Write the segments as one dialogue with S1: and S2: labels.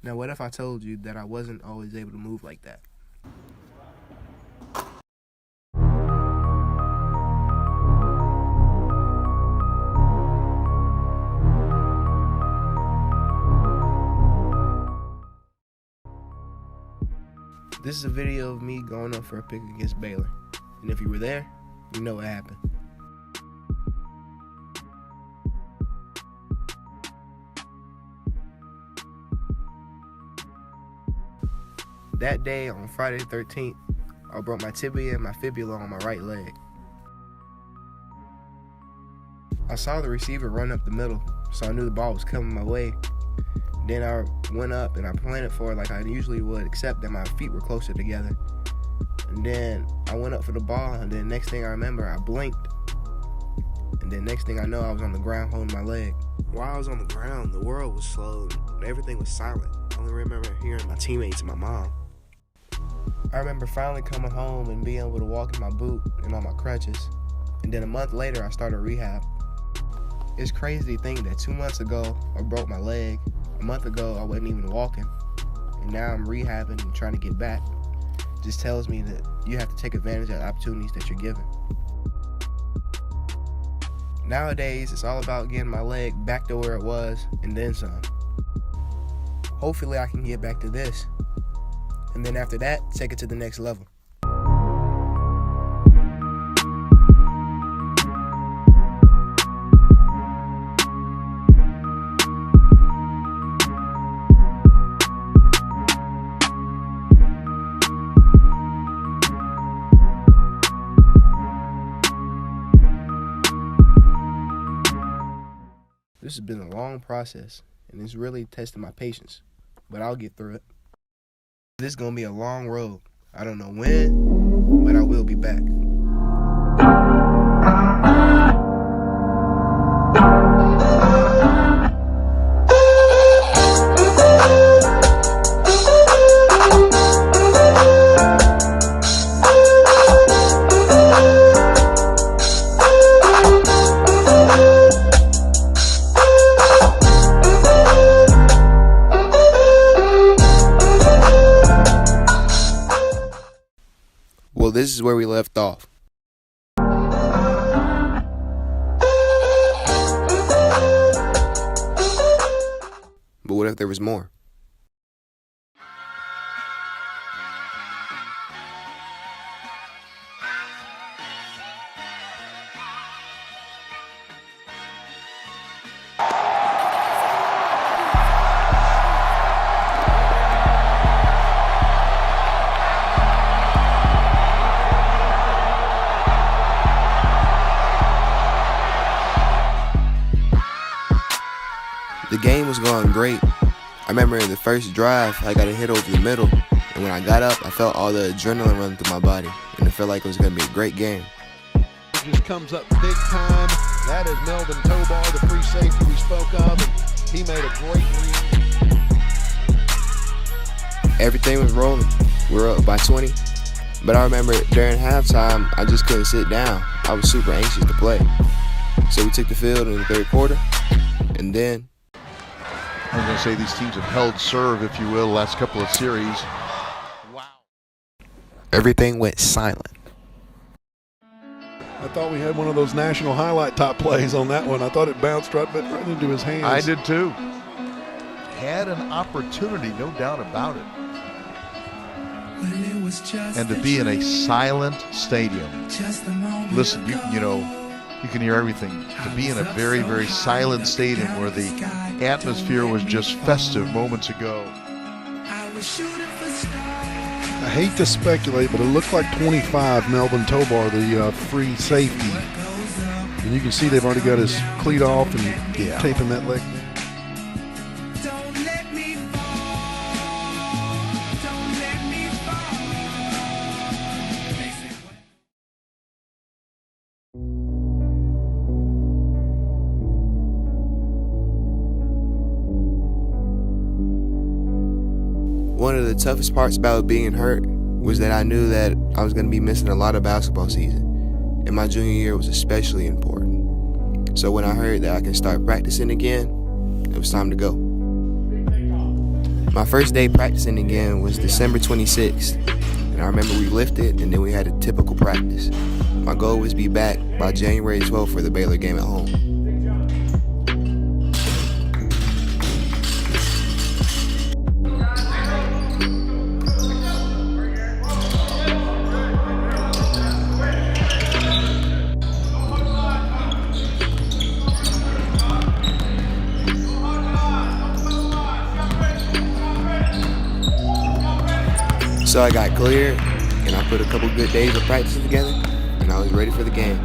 S1: Now, what if I told you that I wasn't always able to move like that? This is a video of me going up for a pick against Baylor. And if you were there, you know what happened. That day, on Friday the 13th, I broke my tibia and my fibula on my right leg. I saw the receiver run up the middle, so I knew the ball was coming my way. Then I went up and I planted for it like I usually would, except that my feet were closer together. And then I went up for the ball, and then next thing I remember, I blinked. And then next thing I know, I was on the ground holding my leg. While I was on the ground, the world was slow and everything was silent. I only remember hearing my teammates and my mom. I remember finally coming home and being able to walk in my boot and on my crutches. And then a month later, I started rehab. It's crazy to think that 2 months ago, I broke my leg. A month ago, I wasn't even walking. And now I'm rehabbing and trying to get back. It just tells me that you have to take advantage of the opportunities that you're given. Nowadays, it's all about getting my leg back to where it was and then some. Hopefully, I can get back to this. And then after that, take it to the next level. This has been a long process, and it's really tested my patience, but I'll get through it. This is gonna be a long road. I don't know when, but I will be back. Well, this is where we left off. But what if there was more? The game was going great. I remember in the first drive, I got a hit over the middle, and when I got up, I felt all the adrenaline running through my body, and it felt like it was going to be a great game.
S2: Just comes up big time. That is Melvin Tobar, the free safety we spoke of, and he made a great read.
S1: Everything was rolling. We were up by 20, but I remember during halftime, I just couldn't sit down. I was super anxious to play. So we took the field in the third quarter, and then
S2: I was going to say these teams have held serve, if you will, the last couple of series. Wow.
S1: Everything went silent.
S3: I thought we had one of those national highlight top plays on that one. I thought it bounced right into his hands.
S2: I did too. Had an opportunity, no doubt about it. And to be in a silent stadium. Listen, you know, you can hear everything. To be in a very, very silent stadium where the atmosphere was just festive moments ago.
S3: I hate to speculate, but it looked like 25, Melvin Tobar, the free safety. And you can see they've already got his cleat off and taping that leg.
S1: One of the toughest parts about being hurt was that I knew that I was going to be missing a lot of basketball season, and my junior year was especially important. So when I heard that I can start practicing again, it was time to go. My first day practicing again was December 26th, and I remember we lifted and then we had a typical practice. My goal was to be back by January 12th for the Baylor game at home. So I got cleared, and I put a couple good days of practice together, and I was ready for the game.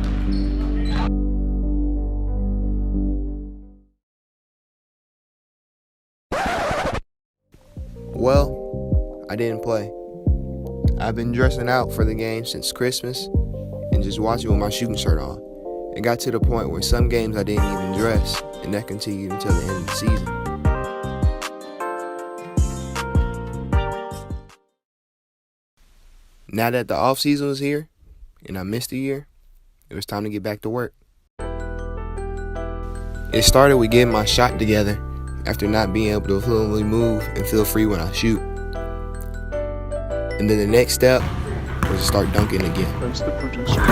S1: Well, I didn't play. I've been dressing out for the game since Christmas and just watching with my shooting shirt on. It got to the point where some games I didn't even dress, and that continued until the end of the season. Now that the off season was here and I missed a year, it was time to get back to work. It started with getting my shot together after not being able to fluently move and feel free when I shoot. And then the next step was to start dunking again.
S4: That's the producer.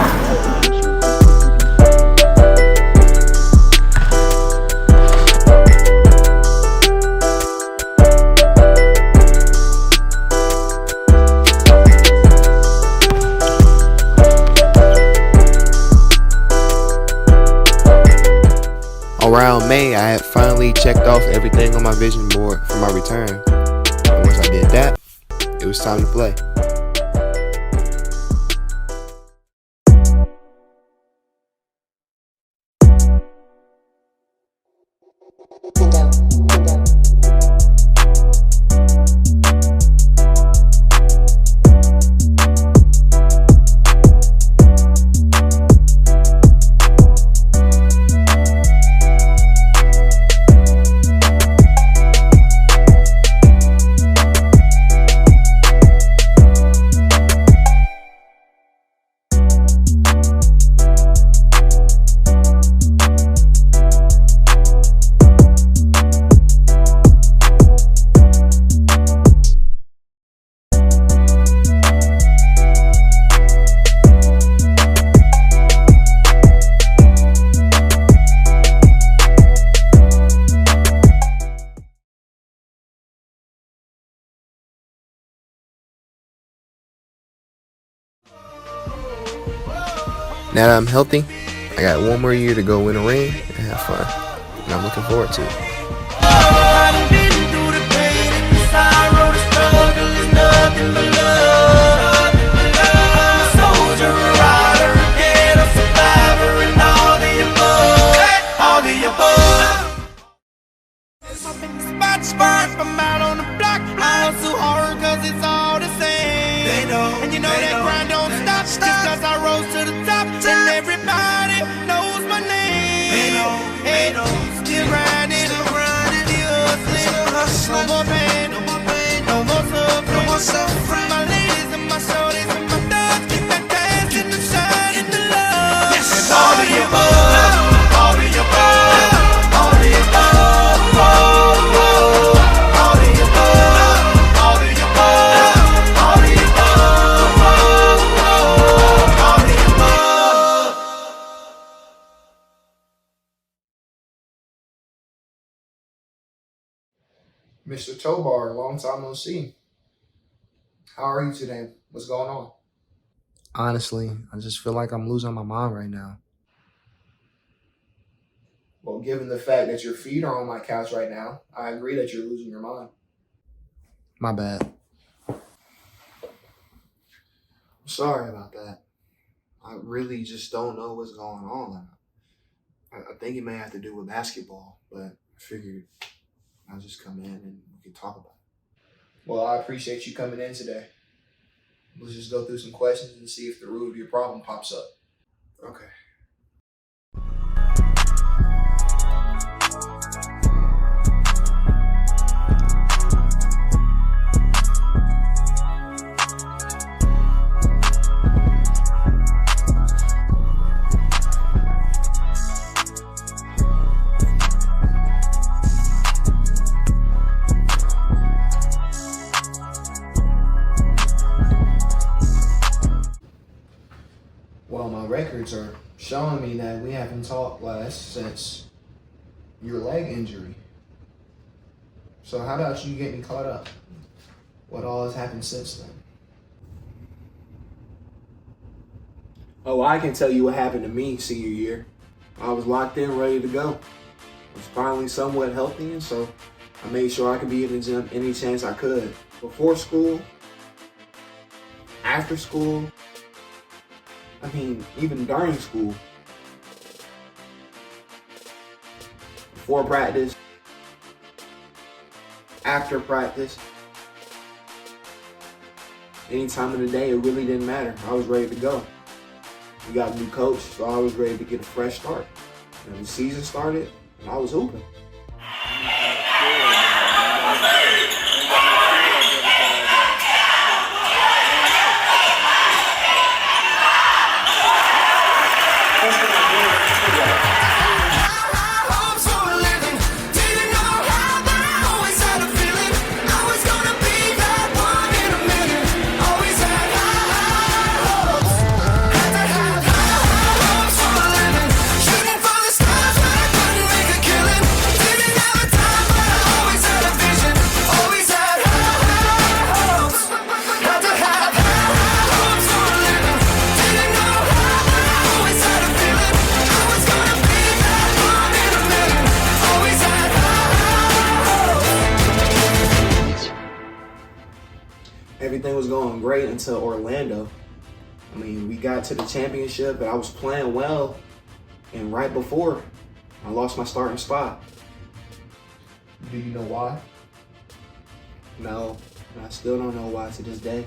S1: Around May, I had finally checked off everything on my vision board for my return. And once I did that, it was time to play. Now that I'm healthy, I got one more year to go win a ring and have fun, and I'm looking forward to it. Mr. Tobar, long time no see. How are you today? What's going on? Honestly, I just feel like I'm losing my mind right now. Well, given the fact that your feet are on my couch right now, I agree that you're losing your mind. My bad. I'm sorry about that. I really just don't know what's going on. I think it may have to do with basketball, but I figured I'll just come in and we can talk about it. Well, I appreciate you coming in today. Let's just go through some questions and see if the root of your problem pops up. Okay. records are showing me that we haven't talked less since your leg injury. So how about you get me caught up? What all has happened since then? Oh, I can tell you what happened to me senior year. I was locked in, ready to go. I was finally somewhat healthy, and so I made sure I could be in the gym any chance I could. Before school, after school, even during school. Before practice, after practice, any time of the day, it really didn't matter. I was ready to go. We got a new coach, so I was ready to get a fresh start. And the season started, and I was hooping. Everything was going great until Orlando. We got to the championship and I was playing well, and right before, I lost my starting spot. Do you know why? No, I still don't know why to this day.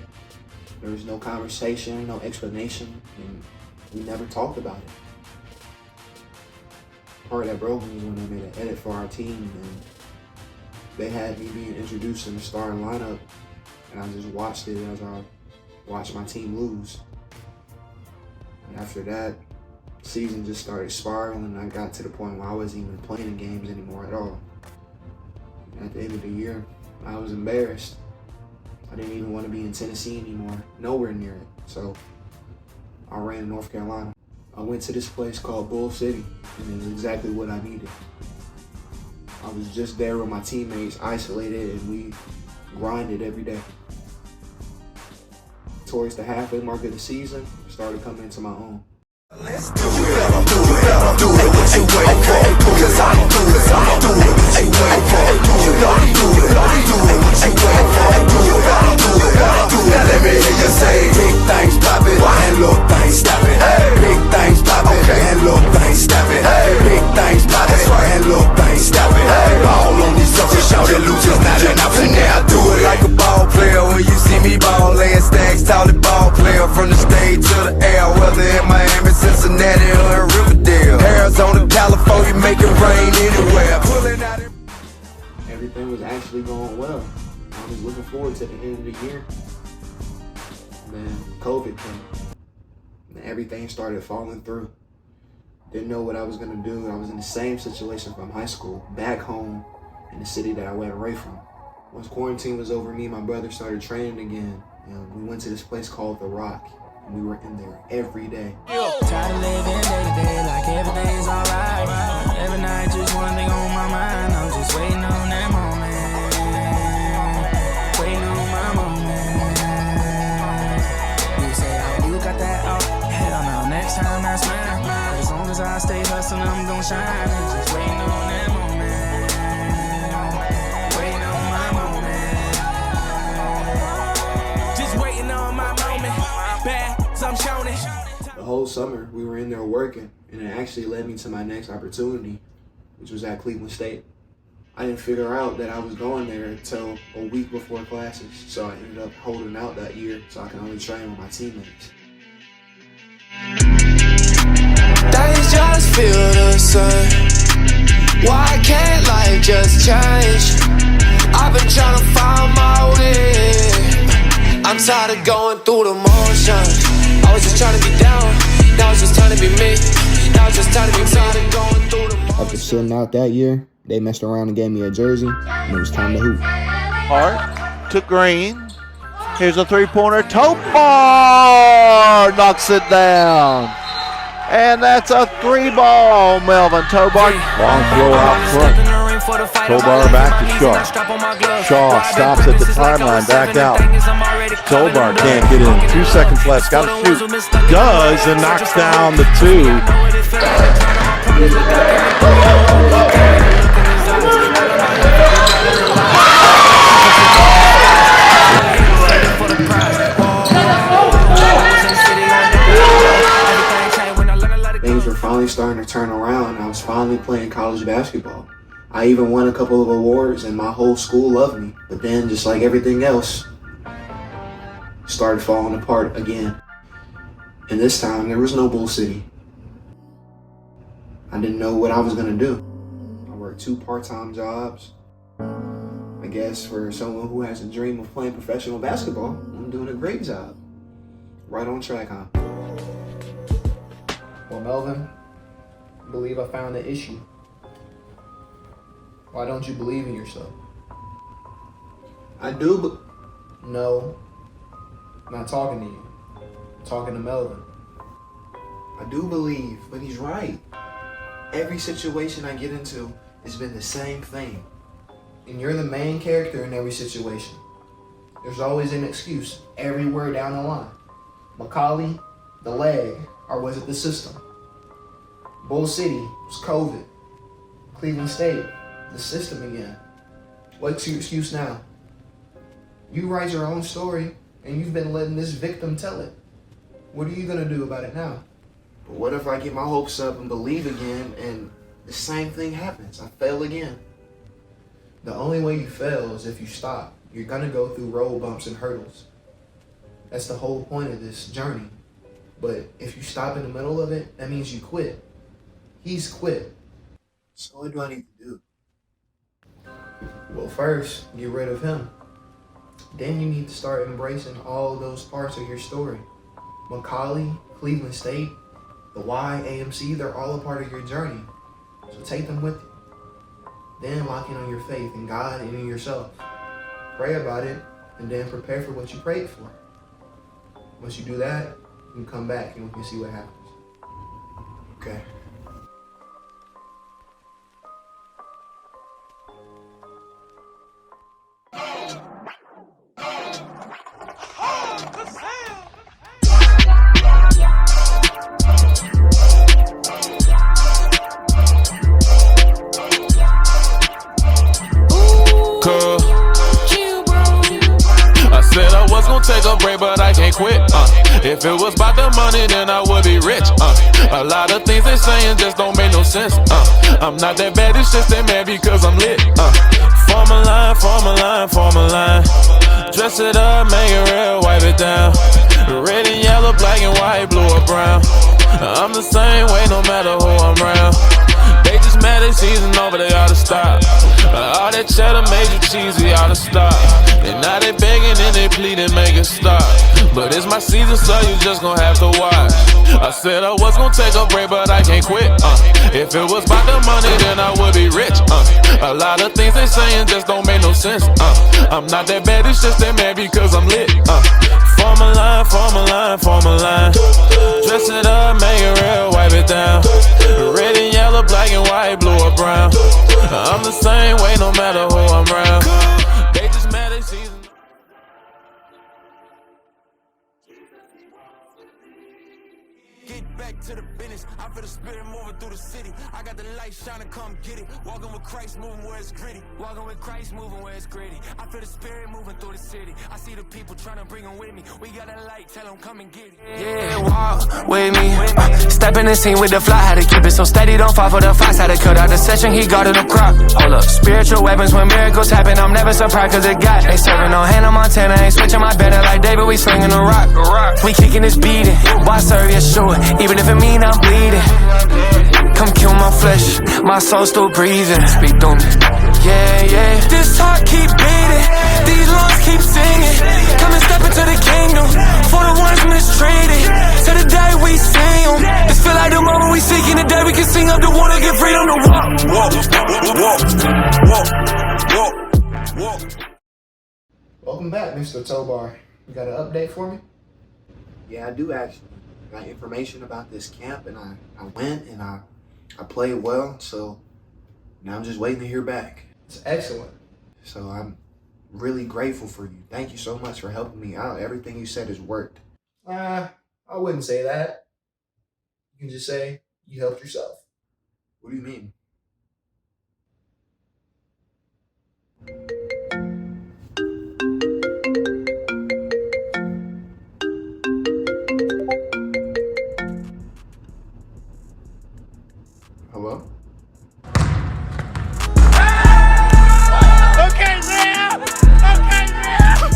S1: There was no conversation, no explanation, and we never talked about it. The part that broke me was when they made an edit for our team and they had me being introduced in the starting lineup. And I just watched it as I watched my team lose. And after that, season just started spiraling, and I got to the point where I wasn't even playing games anymore at all. And at the end of the year, I was embarrassed. I didn't even want to be in Tennessee anymore, nowhere near it. So I ran to North Carolina. I went to this place called Bull City, and it was exactly what I needed. I was just there with my teammates, isolated, and we grinded every day. Towards the halfway mark of the season, I started coming into my own.
S5: Let's do it, do it what you wait for, cause I'ma do it what you wait for, do it what you wait for, now let me hear you say, big things poppin', and little things stoppin', big things poppin', and little things stoppin', big things poppin', and little things stoppin', ball on these suckers, shout it loose, it's not an option, now I do it like a ball player, when you see me ball, laying stacks, tall ball player, from the stage to the air, whether in Miami, Cincinnati or Riverdale, Arizona, California, make it rain anywhere. Pulling out it.
S1: Everything was actually going well. I was looking forward to the end of the year. Then COVID came. And everything started falling through. Didn't know what I was gonna do. I was in the same situation from high school, back home in the city that I went away from. Once quarantine was over, me and my brother started training again. And we went to this place called The Rock. We were in there every day.
S6: Tired of living day to day like everything's alright. Every night just one thing on my mind. I'm just waiting on that moment. Waiting on my moment. You say, oh, you got that? Oh, hell no, next time I smile. As long as I stay hustling, I'm gon' shine. And just waiting on that moment. Waiting on my moment. Just waiting on my moment. Bad.
S1: The whole summer, we were in there working, and it actually led me to my next opportunity, which was at Cleveland State. I didn't figure out that I was going there until a week before classes, so I ended up holding out that year so I could only train with my teammates.
S7: Things just feel the same. Why can't life just change? I've been trying to find my way. I'm tired of going through the motions. I was just trying to be down, now it's just time to be me. Now it's just time to be tired of going through the motions.
S1: After sitting out that year, they messed around and gave me a jersey, and it was time to hoop.
S2: Hart to Green. Here's a three-pointer. Topar knocks it down. And that's a 3-ball, Melvin Tobar.
S8: Long throw out front. Tobar back to Shaw. Shaw stops at the timeline, back out. Tobar can't get in. 2 seconds left. Got to shoot. Does, and knocks down the 2.
S1: Things were finally starting to turn around, and I was finally playing college basketball. I even won a couple of awards, and my whole school loved me. But then, just like everything else, it started falling apart again. And this time, there was no Bull City. I didn't know what I was gonna do. I worked 2 part-time jobs. I guess for someone who has a dream of playing professional basketball, I'm doing a great job. Right on track, huh? Well, Melvin, I believe I found the issue. Why don't you believe in yourself? I do, but... No, I'm not talking to you. I'm talking to Melvin. I do believe, but he's right. Every situation I get into has been the same thing. And you're the main character in every situation. There's always an excuse everywhere down the line. Macaulay, the leg, or was it the system? Bull City was COVID. Cleveland State, the system again. What's your excuse now? You write your own story, and you've been letting this victim tell it. What are you gonna do about it now? But what if I get my hopes up and believe again, and the same thing happens? I fail again. The only way you fail is if you stop. You're gonna go through road bumps and hurdles. That's the whole point of this journey. But if you stop in the middle of it, that means you quit. He's quit. So what do I need to do? Well, first, get rid of him. Then you need to start embracing all those parts of your story. Macaulay, Cleveland State, the Y, AMC, they're all a part of your journey. So take them with you. Then lock in on your faith in God and in yourself. Pray about it, and then prepare for what you prayed for. Once you do that, you can come back and we can see what happens. Okay.
S7: Take a break, but I can't quit. If it was about the money, then I would be rich. A lot of things they saying just don't make no sense. I'm not that bad, it's just they mad because I'm lit. Form a line, form a line, form a line. Dress it up, make it real, wipe it down. Red and yellow, black and white, blue or brown. I'm the same way no matter who I'm around. They just mad at season over, they oughta stop. All that cheddar made you cheesy, oughta stop. And now they begging and they pleading, make it stop. But it's my season, so you just gon' have to watch. I said I was gon' take a break, but I can't quit. If it was about the money, then I would be rich. A lot of things they saying just don't make no sense. I'm not that bad, it's just they mad because I'm lit. Form a line, form a line, form a line. Dress it up, make it real, wipe it down. Red and yellow, black and white, blue or brown. I'm the same way no matter who I'm around. They just mad at season. Get back to the business. I feel the spirit moving through the city. I got the light shining, come get it. Walking with Christ, moving where it's gritty. Walking with Christ, moving where it's gritty. I feel the spirit moving through the city. I see the people trying to bring them with me. We got a light, tell them come and get it. Yeah, walk with me. Step in the scene with the fly, had to keep it so steady, don't fall for the fox. Had to cut out the session, he got in the crop. Hold up, spiritual weapons when miracles happen. I'm never surprised cause it got. Ain't serving no Hannah Montana, ain't switching my banner like David, we slinging the rock. We kicking this beating, why serve Yeshua? Even if it mean I'm bleeding. Come kill my flesh, my soul still breathing. Speak through me. Yeah, yeah. This heart keep beating, these lungs keep singing. Come and step into the kingdom, for the ones mistreated. To the day we see them, this feel like the moment we seeking. The day we can sing up the water, get freedom to walk. Walk, walk, walk, walk, walk.
S1: Welcome back, Mr. Tobar. You got an update for me? Yeah, I do actually. got information about this camp, and I went and I played well. So now I'm just waiting to hear back. It's excellent. So I'm really grateful for you. Thank you so much for helping me out. Everything you said has worked. I wouldn't say that. You can just say you helped yourself. What do you mean? Hello?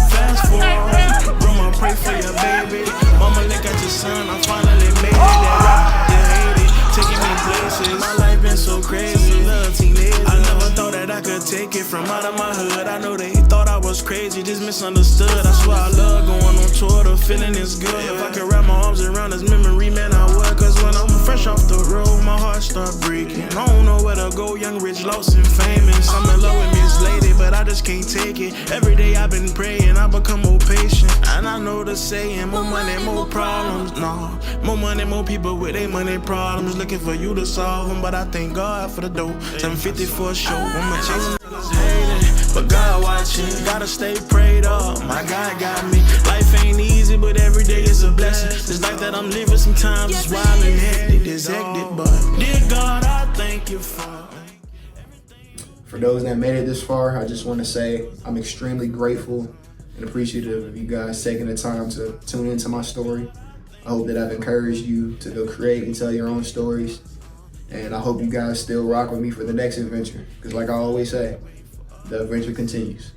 S6: Fast forward, Grandma pray for your baby. Mama look at your son, I finally made it. That rap, you hate it, taking me places. My life been so crazy, little teenager. I never thought that I could take it from out of my hood. I know they thought I was crazy, just misunderstood. I swear I love going on tour, the feeling is good. If I could wrap my arms around this memory, man, I would. Cause when I'm fresh off the road, my heart start breaking. I don't know where to go, young, rich, lost, and famous. I'm in love with Miss Lady, but I just can't take it. Every day I've been praying, I become more patient. And I know the saying, more money, more problems. No, more money, more people with their money problems. Looking for you to solve them, but I thank God for the dough. 750 for a show, I'ma chase hating, but God watching. Gotta stay prayed up, my God got me. Life ain't easy, but every day is a blessing. This life that I'm living sometimes is wild and hectic, it's hectic, but dear God, I thank you for.
S1: For those that made it this far, I just want to say I'm extremely grateful and appreciative of you guys taking the time to tune into my story. I hope that I've encouraged you to go create and tell your own stories. And I hope you guys still rock with me for the next adventure. Because like I always say, the adventure continues.